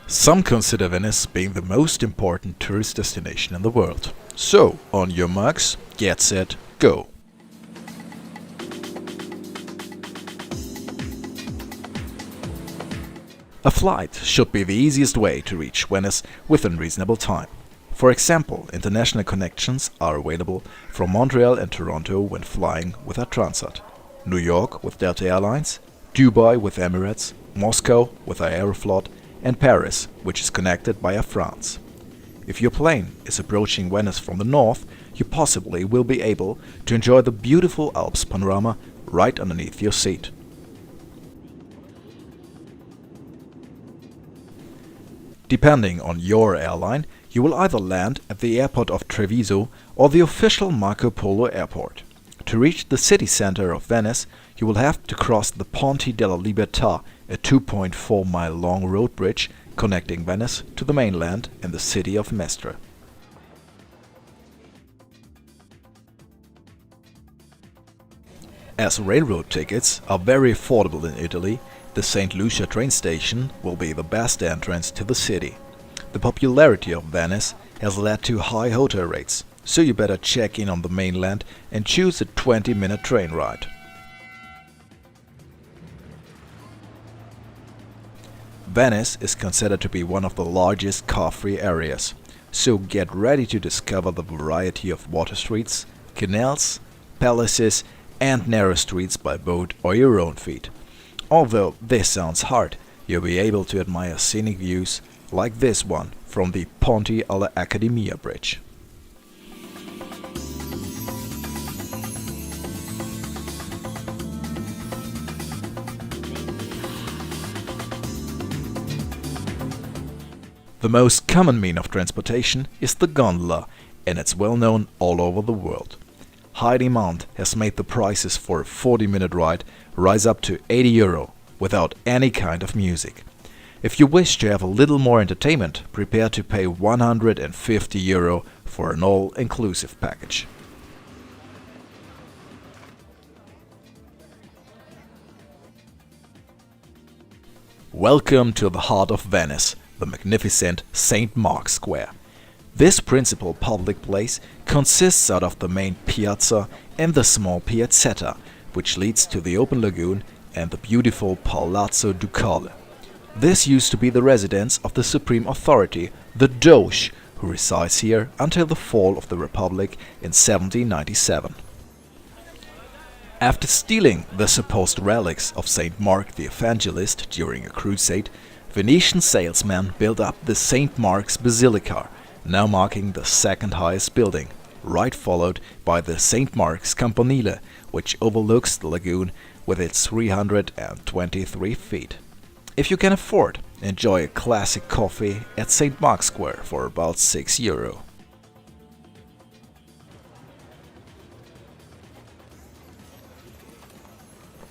Some consider Venice being the most important tourist destination in the world. So, on your marks, get set, go! A flight should be the easiest way to reach Venice within reasonable time. For example, international connections are available from Montreal and Toronto when flying with a Transat, New York with Delta Airlines, Dubai with Emirates, Moscow with Aeroflot, and Paris, which is connected by Air France. If your plane is approaching Venice from the north, you possibly will be able to enjoy the beautiful Alps panorama right underneath your seat. Depending on your airline, you will either land at the airport of Treviso or the official Marco Polo airport. To reach the city center of Venice, you will have to cross the Ponte della Libertà, a 2.4-mile long road bridge connecting Venice to the mainland and the city of Mestre. As railroad tickets are very affordable in Italy, the St. Lucia train station will be the best entrance to the city. The popularity of Venice has led to high hotel rates, so you better check in on the mainland and choose a 20-minute train ride. Venice is considered to be one of the largest car-free areas, so get ready to discover the variety of water streets, canals, palaces and narrow streets by boat or your own feet. Although this sounds hard, you'll be able to admire scenic views like this one from the Ponte alla Accademia bridge. The most common mean of transportation is the gondola, and it's well known all over the world. High demand has made the prices for a 40-minute ride rise up to €80 without any kind of music. If you wish to have a little more entertainment, prepare to pay €150 for an all-inclusive package. Welcome to the heart of Venice, the magnificent St. Mark's Square. This principal public place consists out of the main piazza and the small piazzetta, which leads to the open lagoon and the beautiful Palazzo Ducale. This used to be the residence of the supreme authority, the Doge, who resides here until the fall of the Republic in 1797. After stealing the supposed relics of St. Mark the Evangelist during a crusade, Venetian salesmen built up the St. Mark's Basilica, now marking the second highest building, right followed by the St. Mark's Campanile, which overlooks the lagoon with its 323 feet. If you can afford, enjoy a classic coffee at St. Mark's Square for about €6.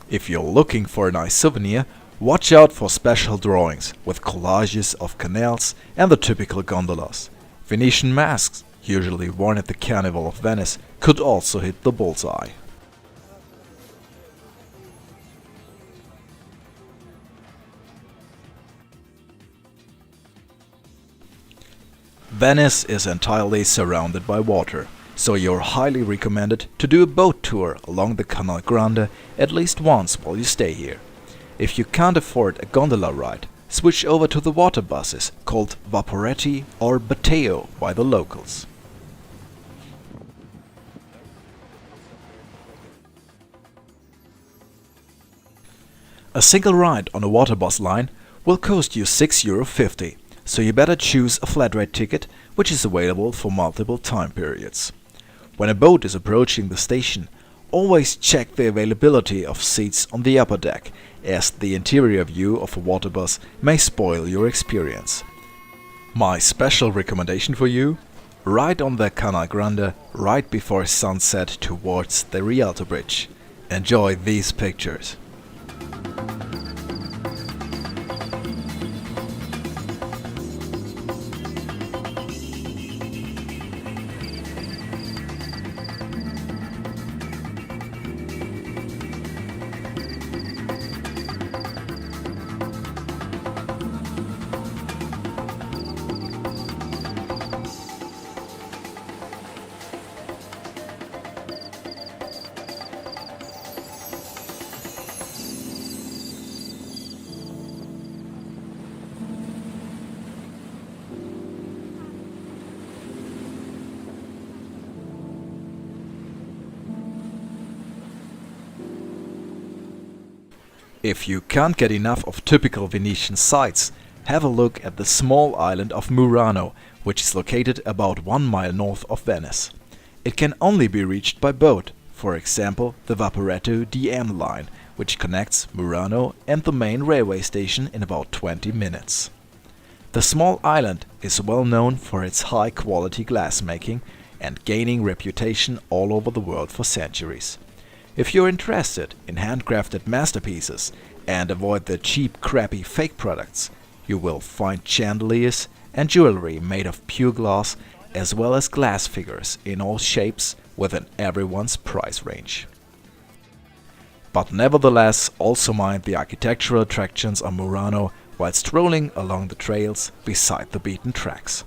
If you're looking for a nice souvenir, watch out for special drawings with collages of canals and the typical gondolas. Venetian masks, usually worn at the Carnival of Venice, could also hit the bullseye. Venice is entirely surrounded by water, so you're highly recommended to do a boat tour along the Canal Grande at least once while you stay here. If you can't afford a gondola ride, switch over to the water buses called Vaporetti or Bateo by the locals. A single ride on a water bus line will cost you €6.50, so you better choose a flat rate ticket which is available for multiple time periods. When a boat is approaching the station, always check the availability of seats on the upper deck, as the interior view of a water bus may spoil your experience. My special recommendation for you? Ride on the Canal Grande right before sunset towards the Rialto Bridge. Enjoy these pictures. If you can't get enough of typical Venetian sights, have a look at the small island of Murano, which is located about 1 mile north of Venice. It can only be reached by boat, for example the Vaporetto DM line, which connects Murano and the main railway station in about 20 minutes. The small island is well known for its high-quality glassmaking and gaining reputation all over the world for centuries. If you're interested in handcrafted masterpieces and avoid the cheap, crappy fake products, you will find chandeliers and jewelry made of pure glass, as well as glass figures in all shapes within everyone's price range. But nevertheless, also mind the architectural attractions of Murano while strolling along the trails beside the beaten tracks.